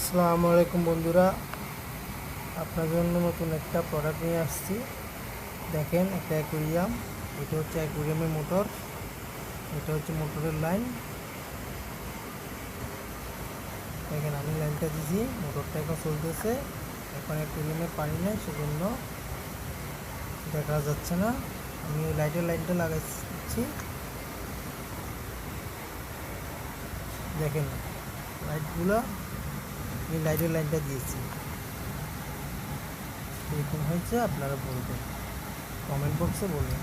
আসসালামু আলাইকুম বন্ধুরা, আপনার জন্য নতুন একটা প্রোডাক্ট নিয়ে আসছি। দেখেন, একটা অ্যাকুরিয়াম। এটা হচ্ছে অ্যাকুরিয়ামের মোটর, এটা হচ্ছে মোটরের লাইন। দেখেন, আমি লাইনটা দিয়েছি, মোটরটা এখন চলতেছে। এখন অ্যাকুরিয়ামে পানি নেই, সেজন্য দেখা যাচ্ছে না। আমি ওই লাইটের লাইনটা লাগাচ্ছি। দেখেন লাইটগুলো, আমি লাইটের লাইনটা দিয়েছি। এরকম হয়েছে, আপনারা বলবেন, কমেন্ট বক্সে বলবেন।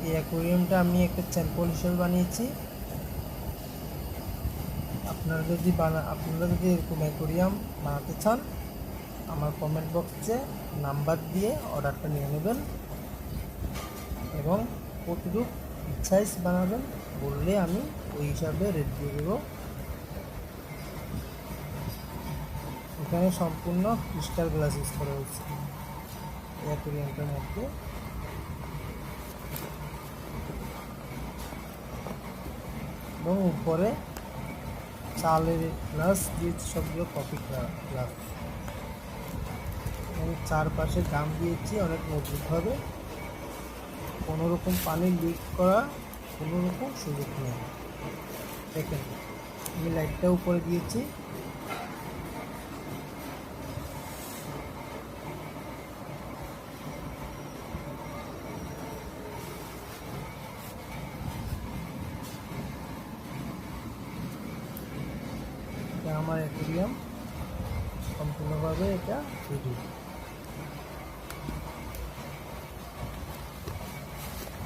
এই অ্যাকুরিয়ামটা আমি একটা স্যাম্পল হিসেবে বানিয়েছি। আপনারা যদি এরকম অ্যাকুরিয়াম বানাতে চান, আমার কমেন্ট বক্সে নাম্বার দিয়ে অর্ডারটা নিয়ে নেবেন এবং কতটুকু সাইজ বানাবেন বললে আমি ওই হিসাবে রেট দিয়ে দেবো। এখানে সম্পূর্ণ ক্রিস্টাল গ্লাস ইউজ করা হয়েছে অ্যাকুরিয়ামটার মধ্যে। এবং উপরে চালের গ্লাস দিয়েছি, সবগুলো কফি গ্লাস, এবং চারপাশে গাম দিয়েছি অনেক মজবুতভাবে। কোনো রকম পানি লিক করা কোনো রকম সুযোগ নেই। দেখেন, আমি লাইটটা উপরে দিয়েছি। এটা আমার অ্যাকুরিয়াম, সম্পূর্ণভাবে এটা রেডি।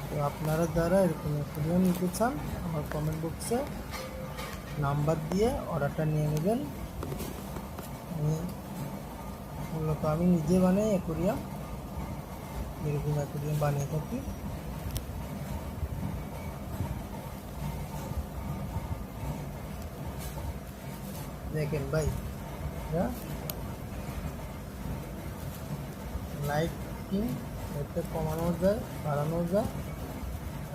তো আপনারা যারা এরকম অ্যাকুরিয়াম নিতে চান, আমার কমেন্ট বক্সে নাম্বার দিয়ে অর্ডারটা নিয়ে নেবেন। আমি নিজে বানাই অ্যাকুরিয়াম, এরকম অ্যাকুরিয়াম বানিয়ে থাকি। দেখেন ভাই, লাইটিং এটা কমানো যায়, বাড়ানো যায়,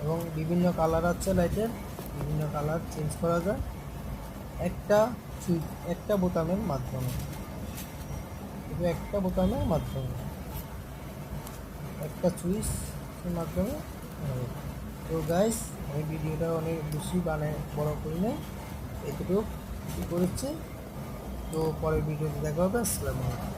এবং বিভিন্ন কালার আছে লাইটের, বিভিন্ন কালার চেঞ্জ করা যায় একটা বোতামের মাধ্যমে। শুধু একটা বোতামের মাধ্যমে, একটা সুইচের মাধ্যমে। তো গাইস, আমি ভিডিওটা অনেক বেশি বড় করি নাই, এতটুকু করেছি। তো পরের ভিডিওতে দেখা হবে। আসসালামু আলাইকুম।